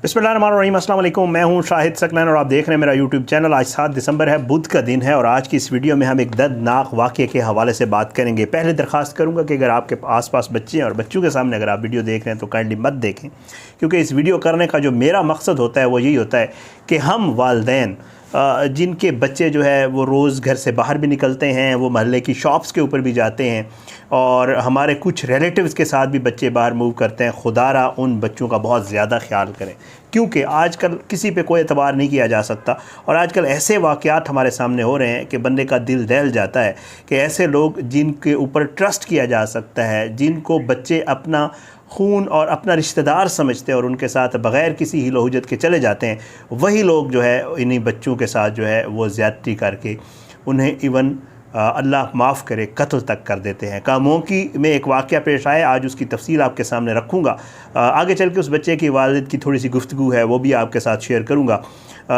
बिस्मिल्लाहिर्रहमानिर्रहीम, अस्सलाम वालेकुम। मैं हूं शाहिद सकलैन और आप देख रहे हैं मेरा यूट्यूब चैनल। आज 7 दिसंबर है, बुध का दिन है और आज की इस वीडियो में हम एक दर्दनाक वाक़ये के हवाले से बात करेंगे। पहले दरख्वास्त करूंगा कि अगर आपके आसपास बच्चे हैं और बच्चों के सामने अगर आप वीडियो देख रहे हैं तो काइंडली मत देखें, क्योंकि इस वीडियो करने का जो मेरा मकसद होता है वो यही होता है कि हम वालिदैन जिनके बच्चे जो है वो रोज़ घर से बाहर भी निकलते हैं, वो मोहल्ले की शॉप्स के ऊपर भी जाते हैं और हमारे कुछ रिलेटिव्स के साथ भी बच्चे बाहर मूव करते हैं, खुदारा उन बच्चों का बहुत ज़्यादा ख्याल करें, क्योंकि आजकल किसी पे कोई एतबार नहीं किया जा सकता। और आजकल ऐसे वाक़यात हमारे सामने हो रहे हैं कि बंदे का दिल दहल जाता है कि ऐसे लोग जिनके ऊपर ट्रस्ट किया जा सकता है, जिनको बच्चे अपना खून और अपना रिश्तेदार समझते हैं और उनके साथ बग़ैर किसी हिलो-हुज्जत के चले जाते हैं, वही लोग जो है इन्हीं बच्चों के साथ जो है वो ज़्यादती करके उन्हें इवन अल्लाह माफ़ करे कत्ल तक कर देते हैं। कामोंकी में एक वाक़या पेश आया, आज उसकी तफ़सील आपके सामने रखूँगा। आगे चल के उस बच्चे की वालिद की थोड़ी सी गुफ्तगू है वो भी आपके साथ शेयर करूँगा।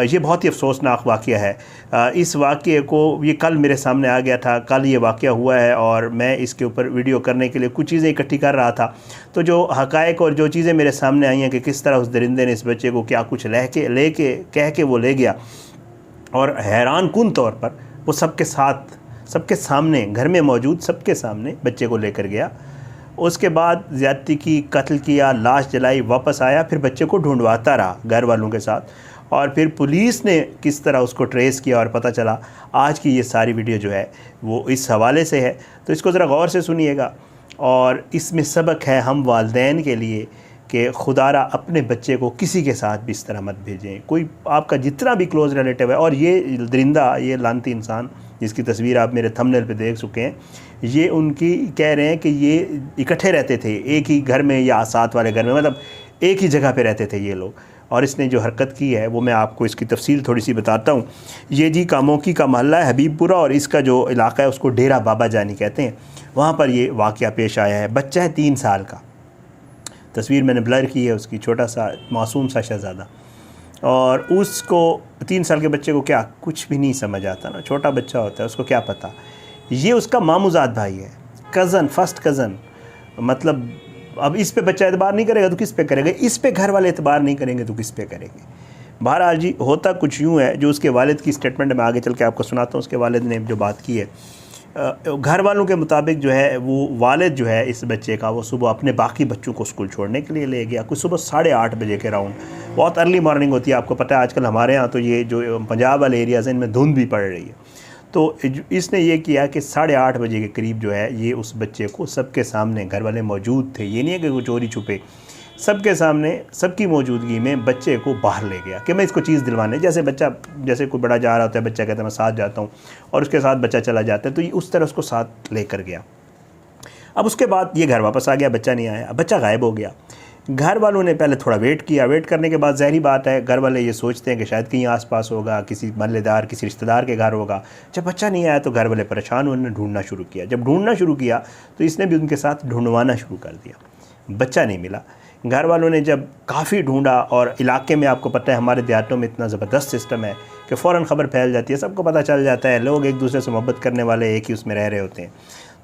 ये बहुत ही अफसोसनाक वाक़या है। इस वाक़ये को ये कल मेरे सामने आ गया था, कल ये वाक़या हुआ है और मैं इसके ऊपर वीडियो करने के लिए कुछ चीज़ें इकट्ठी कर रहा था। तो जो हक़ाइक़ और जो चीज़ें मेरे सामने आई हैं कि किस तरह उस दरिंदे ने इस बच्चे को क्या कुछ लेके कह के वो ले गया, और हैरान कुन तौर पर वो सबके सामने घर में मौजूद सबके सामने बच्चे को लेकर गया। उसके बाद ज़्यादती की, कत्ल किया, लाश जलाई, वापस आया, फिर बच्चे को ढूंढवाता रहा घर वालों के साथ, और फिर पुलिस ने किस तरह उसको ट्रेस किया और पता चला। आज की ये सारी वीडियो जो है वो इस हवाले से है, तो इसको ज़रा गौर से सुनिएगा। और इसमें सबक है हम वालिदैन के लिए कि खुदारा अपने बच्चे को किसी के साथ भी इस तरह मत भेजें, कोई आपका जितना भी क्लोज़ रिलेटिव है। और ये दरिंदा, ये लानती इंसान जिसकी तस्वीर आप मेरे थंबनेल पे देख चुके हैं, ये उनकी कह रहे हैं कि ये इकट्ठे रहते थे एक ही घर में या साथ वाले घर में, मतलब एक ही जगह पे रहते थे ये लोग। और इसने जो हरकत की है वो मैं आपको इसकी तफसील थोड़ी सी बताता हूँ। ये जी कामोंकी का मोहल्ला है, हबीबपुरा, और इसका जो इलाका है उसको डेरा बाबा जानी कहते हैं। वहाँ पर ये वाक़या पेश आया है। बच्चा है 3 साल का, तस्वीर मैंने ब्लर की है उसकी, छोटा सा मासूम सा शहज़ादा। और उसको 3 साल के बच्चे को क्या कुछ भी नहीं समझ आता ना, छोटा बच्चा होता है, उसको क्या पता। ये उसका मामूज़ाद भाई है, कज़न, फर्स्ट कज़न। मतलब अब इस पे बच्चा एतबार नहीं करेगा तो किस पे करेगा, इस पे घर वाले एतबार नहीं करेंगे तो किस पे करेंगे। बहरहाल जी होता कुछ यूँ है, जो उसके वालिद की स्टेटमेंट में आगे चल के आपको सुनाता हूँ। उसके वालिद ने जो बात की है, घर वालों के मुताबिक जो है वो वालिद जो है इस बच्चे का, वो सुबह अपने बाकी बच्चों को स्कूल छोड़ने के लिए ले गया, कुछ सुबह 8:30 बजे के राउंड। बहुत अर्ली मॉर्निंग होती है, आपको पता है आजकल हमारे यहाँ तो ये जो पंजाब वाले एरियाज़ हैं इनमें धुंध भी पड़ रही है। तो इसने ये किया कि 8:30 बजे के करीब जो है ये उस बच्चे को सबके सामने, घर वाले मौजूद थे, ये नहीं है कि वो चोरी छुपे, सबके सामने सबकी मौजूदगी में बच्चे को बाहर ले गया कि मैं इसको चीज़ दिलवाने। जैसे बच्चा, जैसे कोई बड़ा जा रहा होता है, बच्चा कहता है मैं साथ जाता हूँ, और उसके साथ बच्चा चला जाता है, तो ये उस तरह उसको साथ लेकर गया। अब उसके बाद ये घर वापस आ गया, बच्चा नहीं आया, बच्चा गायब हो गया। घर वालों ने पहले थोड़ा वेट किया, वेट करने के बाद ज़ाहिरी बात है घर वाले ये सोचते हैं कि शायद कहीं आसपास होगा, किसी महल्लेदार, किसी रिश्तेदार के घर होगा। जब बच्चा नहीं आया तो घर वाले परेशान, उन्होंने ढूंढना शुरू किया। जब ढूंढना शुरू किया तो इसने भी उनके साथ ढूंढवाना शुरू कर दिया। बच्चा नहीं मिला। घर वालों ने जब काफ़ी ढूंढा, और इलाके में आपको पता है हमारे देहातों में इतना ज़बरदस्त सिस्टम है कि फ़ौरन ख़बर फैल जाती है, सबको पता चल जाता है, लोग एक दूसरे से मोहब्बत करने वाले एक ही उसमें रह रहे होते हैं।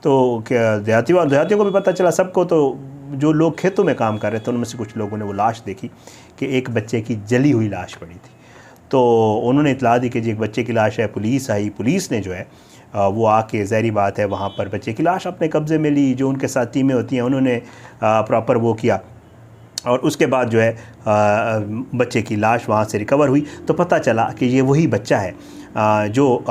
तो क्या देहातियों को भी पता चला, सबको। तो जो लोग खेतों में काम कर रहे थे उनमें से कुछ लोगों ने वो लाश देखी कि एक बच्चे की जली हुई लाश पड़ी थी। तो उन्होंने इतला दी कि जी एक बच्चे की लाश है। पुलिस आई, पुलिस ने जो है वो आके, ज़ाहिरी बात है, वहाँ पर बच्चे की लाश अपने कब्ज़े में ली। जो उनके साथ टीमें होती हैं उन्होंने प्रॉपर वो किया, और उसके बाद जो है बच्चे की लाश वहाँ से रिकवर हुई। तो पता चला कि ये वही बच्चा है जो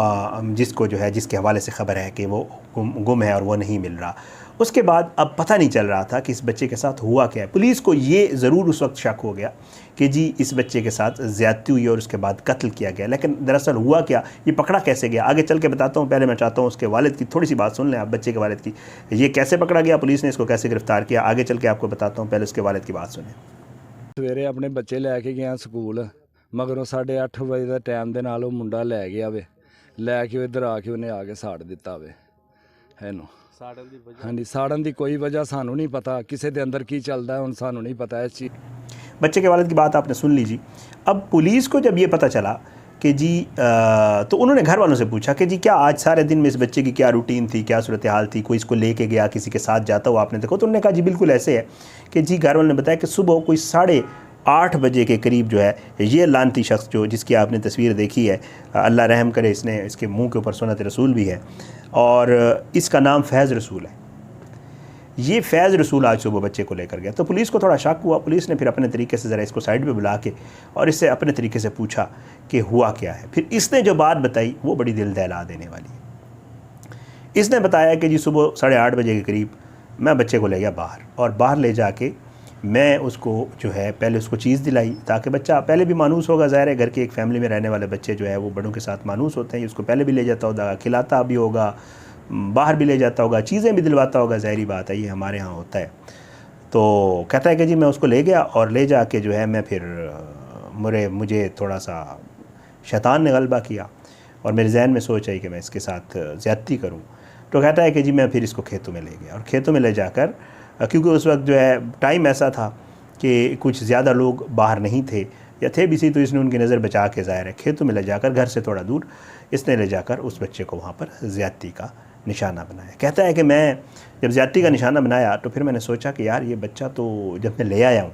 जिसको जो है, जिसके हवाले से ख़बर है कि वो गुम है और वो नहीं मिल रहा। उसके बाद अब पता नहीं चल रहा था कि इस बच्चे के साथ हुआ क्या है। पुलिस को ये ज़रूर उस वक्त शक हो गया कि जी इस बच्चे के साथ ज़्यादती हुई और उसके बाद कत्ल किया गया, लेकिन दरअसल हुआ क्या, ये पकड़ा कैसे गया, आगे चल के बताता हूँ। पहले मैं चाहता हूँ उसके वालिद की थोड़ी सी बात सुन लें आप, बच्चे के वालिद की। ये कैसे पकड़ा गया, पुलिस ने इसको कैसे गिरफ़्तार किया, आगे चल के आपको बताता हूँ। पहले उसके वालिद की बात सुने। सवेरे अपने बच्चे लैके गया स्कूल, मगरों 8:30 बजे का टाइम के नाल मुंडा लै गया वे, लैके इधर आके उन्हें आके साड़ दिता वे है। हाँ जी, साड़न की कोई वजह सानू नहीं पता, किसी के अंदर की चलता है हुण सानू नहीं पता इस चीज़। बच्चे के वालिद की बात आपने सुन लीजिए। अब पुलिस को जब ये पता चला कि जी तो उन्होंने घर वालों से पूछा कि जी क्या आज सारे दिन में इस बच्चे की क्या रूटीन थी, क्या सूरत हाल थी, कोई इसको लेके गया, किसी के साथ जाता हुआ आपने देखो। तो उन्होंने कहा जी बिल्कुल ऐसे है कि जी घर वालों ने बताया कि सुबह कोई 8 बजे के करीब जो है ये लानती शख्स जो जिसकी आपने तस्वीर देखी है, अल्लाह रहम करे, इसने इसके मुंह के ऊपर सुन्नत रसूल भी है और इसका नाम फैज़ रसूल है। ये फैज़ रसूल आज सुबह बच्चे को लेकर गया। तो पुलिस को थोड़ा शक हुआ। पुलिस ने फिर अपने तरीके से ज़रा इसको साइड पे बुला के और इससे अपने तरीके से पूछा कि हुआ क्या है। फिर इसने जो बात बताई वो बड़ी दिल दहला देने वाली है। इसने बताया कि जी सुबह 8:30 बजे के करीब मैं बच्चे को ले गया बाहर, और बाहर ले जाके मैं उसको जो है पहले उसको चीज़ दिलाई ताकि बच्चा पहले भी मानूस होगा। ज़ाहिर है घर की एक फ़ैमिली में रहने वाले बच्चे जो है वो बड़ों के साथ मानूस होते हैं। उसको पहले भी ले जाता होगा, खिलाता भी होगा, बाहर भी ले जाता होगा, चीज़ें भी दिलवाता होगा, ज़ाहिरी बात है, ये हमारे यहाँ होता है। तो कहता है कि जी मैं उसको ले गया और ले जाके जो है मैं फिर मुझे थोड़ा सा शैतान ने गलबा किया और मेरे जहन में सोच आई कि मैं इसके साथ ज़्यादती करूं। तो कहता है कि जी मैं फिर इसको खेतों में ले गया, और खेतों में ले जाकर, क्योंकि उस वक्त जो है टाइम ऐसा था कि कुछ ज़्यादा लोग बाहर नहीं थे या थे भी सी, तो इसने उनकी नज़र बचा के ज़ाहिर है खेतों में ले जाकर घर से थोड़ा दूर इसने ले जाकर उस बच्चे को वहाँ पर ज़्यादती का निशाना बनाया। कहता है कि मैं जब ज़्यादती का निशाना बनाया तो फिर मैंने सोचा कि यार ये बच्चा तो जब मैं ले आया हूँ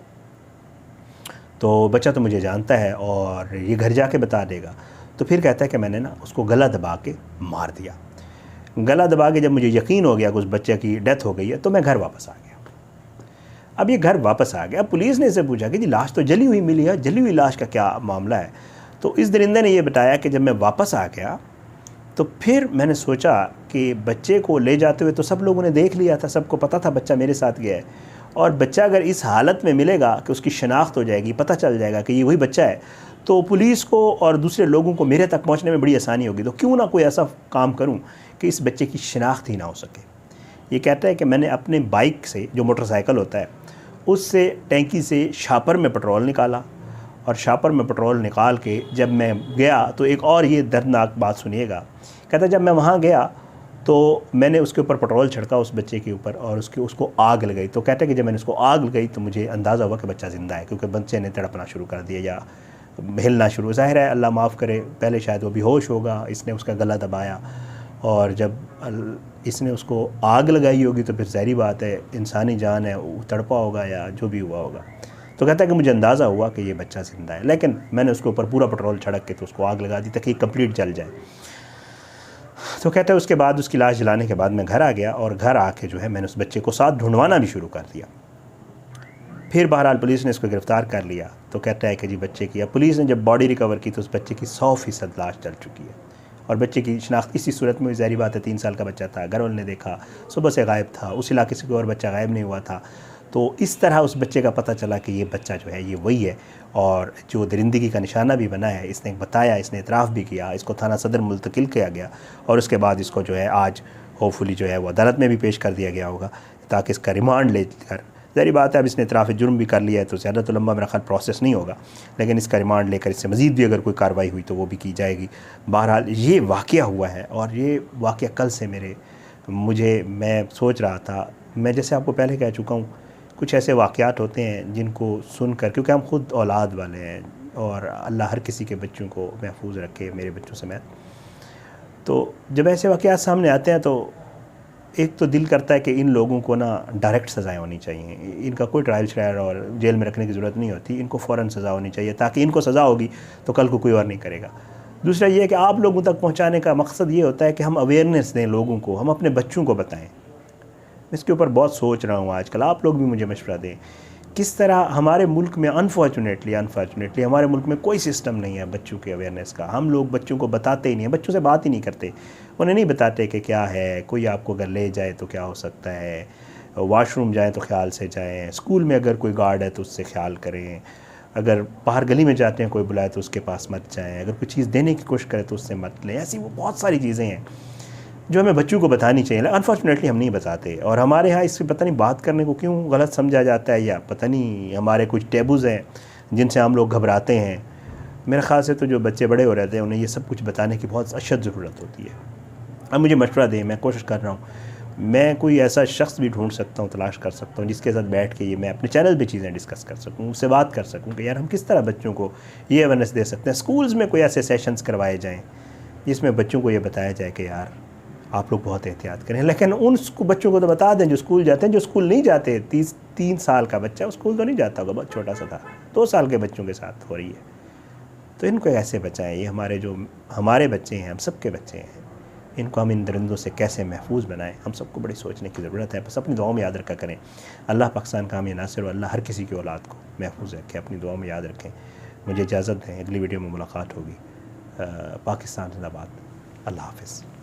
तो बच्चा तो मुझे जानता है और ये घर जाके बता देगा। तो फिर कहता है कि मैंने ना उसको गला दबा के मार दिया। गला दबा के जब मुझे यकीन हो गया कि उस बच्चे की डेथ हो गई है तो मैं घर वापस आ गया। अब ये घर वापस आ गया। पुलिस ने इससे पूछा कि जी लाश तो जली हुई मिली है, जली हुई लाश का क्या मामला है? तो इस दरिंदे ने ये बताया कि जब मैं वापस आ गया तो फिर मैंने सोचा कि बच्चे को ले जाते हुए तो सब लोगों ने देख लिया था, सबको पता था बच्चा मेरे साथ गया है, और बच्चा अगर इस हालत में मिलेगा कि उसकी शनाख्त हो जाएगी, पता चल जाएगा कि ये वही बच्चा है, तो पुलिस को और दूसरे लोगों को मेरे तक पहुंचने में बड़ी आसानी होगी। तो क्यों ना कोई ऐसा काम करूं कि इस बच्चे की शनाख्त ही ना हो सके। ये कहता है कि मैंने अपने बाइक से, जो मोटरसाइकिल होता है, उससे टैंकी से शापर में पेट्रोल निकाला, और शापर में पेट्रोल निकाल के जब मैं गया तो एक और ये दर्दनाक बात सुनिएगा। कहता जब मैं वहाँ गया तो मैंने उसके ऊपर पेट्रोल छिड़का उस बच्चे के ऊपर और उसको आग लगाई। तो कहता है कि जब मैंने उसको आग लगाई तो मुझे अंदाज़ा हुआ कि बच्चा ज़िंदा है, क्योंकि बच्चे ने तड़पना शुरू कर दिया या हिलना शुरू। ज़ाहिर है अल्लाह माफ़ करे, पहले शायद वो बेहोश होगा, इसने उसका गला दबाया और जब इसने उसको आग लगाई होगी तो फिर ज़ाहिरी बात है इंसानी जान है, वो तड़पा होगा या जो भी हुआ होगा। तो कहता है कि मुझे अंदाज़ा हुआ कि ये बच्चा ज़िंदा है, लेकिन मैंने उसके ऊपर पूरा पेट्रोल छिड़क के तो उसको आग लगा दी ताकि कंप्लीट जल जाए। तो कहता है उसके बाद उसकी लाश जलाने के बाद मैं घर आ गया, और घर आके जो है मैंने उस बच्चे को साथ ढूंढवाना भी शुरू कर दिया। फिर बहरहाल पुलिस ने इसको गिरफ़्तार कर लिया। तो कहता है कि जी बच्चे की, अब पुलिस ने जब बॉडी रिकवर की तो उस बच्चे की 100% लाश जल चुकी है, और बच्चे की शनाख्त इसी सूरत में, ज़ाहिर बात है 3 साल का बच्चा था, घर वालों ने देखा, सुबह से गायब था, उस इलाके से कोई और बच्चा गायब नहीं हुआ था। तो इस तरह उस बच्चे का पता चला कि ये बच्चा जो है ये वही है, और जो दरिंदगी का निशाना भी बना है इसने बताया, इसने इतराफ़ भी किया, इसको थाना सदर मुंतकिल किया गया, और उसके बाद इसको जो है आज होपफुली जो है वो अदालत में भी पेश कर दिया गया होगा ताकि इसका रिमांड लेकर, ज़ाहिर बात है अब इसने इतराफ़ जुर्म भी कर लिया है तो ज़्यादा तो लंबा मेरा ख़्याल प्रोसेस नहीं होगा, लेकिन इसका रिमांड लेकर इससे मज़ीद भी अगर कोई कार्रवाई हुई तो वो भी की जाएगी। बहरहाल ये वाक़या हुआ है, और ये वाक़या कल से मैं सोच रहा था, मैं जैसे आपको पहले कह चुका हूँ, कुछ ऐसे वाक़यात होते हैं जिनको सुनकर, क्योंकि हम ख़ुद औलाद वाले हैं और अल्लाह हर किसी के बच्चों को महफूज रखे, मेरे बच्चों समेत, तो जब ऐसे वाक़यात सामने आते हैं तो एक तो दिल करता है कि इन लोगों को ना डायरेक्ट सज़ाएँ होनी चाहिए, इनका कोई ट्रायल श्रायल और जेल में रखने की ज़रूरत नहीं होती, इनको फ़ौरन सज़ा होनी चाहिए, ताकि इनको सज़ा होगी तो कल को कोई और नहीं करेगा। दूसरा ये है कि आप लोगों तक पहुँचाने का मकसद ये होता है कि हम अवेयरनेस दें लोगों को, हम अपने बच्चों को बताएँ। इसके ऊपर बहुत सोच रहा हूँ आजकल, आप लोग भी मुझे मशवरा दें। किस तरह हमारे मुल्क में अनफॉर्चुनेटली हमारे मुल्क में कोई सिस्टम नहीं है बच्चों के अवेयरनेस का। हम लोग बच्चों को बताते ही नहीं हैं, बच्चों से बात ही नहीं करते, उन्हें नहीं बताते कि क्या है, कोई आपको अगर ले जाए तो क्या हो सकता है, वॉशरूम जाएँ तो ख्याल से जाएँ, स्कूल में अगर कोई गार्ड है तो उससे ख्याल करें, अगर बाहर गली में जाते हैं कोई बुलाए तो उसके पास मत जाएँ, अगर कोई चीज़ देने की कोशिश करे तो उससे मत लें। ऐसी वो बहुत सारी चीज़ें हैं जो हमें बच्चों को बतानी चाहिए, अनफॉर्चुनेटली हम नहीं बताते, और हमारे यहाँ इससे पता नहीं बात करने को क्यों गलत समझा जाता है, या पता नहीं हमारे कुछ टेबूज़ हैं जिनसे हम लोग घबराते हैं। मेरे ख़्याल से तो जो बच्चे बड़े हो रहते हैं उन्हें ये सब कुछ बताने की बहुत अशद ज़रूरत होती है। अब मुझे मशवरा दें, मैं कोशिश कर रहा हूँ, मैं कोई ऐसा शख्स भी ढूंढ सकता हूँ, तलाश कर सकता हूँ जिसके साथ बैठ के ये मैं अपने चैनल पे चीज़ें डिस्कस कर सकूँ, उससे बात कर सकूँ कि यार हम किस तरह बच्चों को ये अवेयरनेस दे सकते हैं। स्कूल्स में कोई ऐसे सेशंस करवाए जाएँ जिसमें बच्चों को ये बताया जाए कि यार आप लोग बहुत एहतियात करें। लेकिन उन बच्चों को तो बता दें जो स्कूल जाते हैं, जो स्कूल नहीं जाते, 3 साल का बच्चा स्कूल तो नहीं जाता होगा, बहुत छोटा सा था, 2 साल के बच्चों के साथ हो रही है, तो इनको कैसे बचाएं? ये हमारे बच्चे हैं, हम सबके बच्चे हैं, इनको हम इन दरिंदों से कैसे महफूज बनाएं, हम सबको बड़ी सोचने की ज़रूरत है। बस अपनी दुआओं में याद रखा करें। अल्लाह पाकिस्तान का हमें नासिर, अल्लाह हर किसी की औलाद को महफूज रखे, अपनी दुआओं में याद रखें। मुझे इजाज़त दें, अगली वीडियो में मुलाकात होगी। पाकिस्तान जिंदाबाद। अल्लाह हाफ़िज़।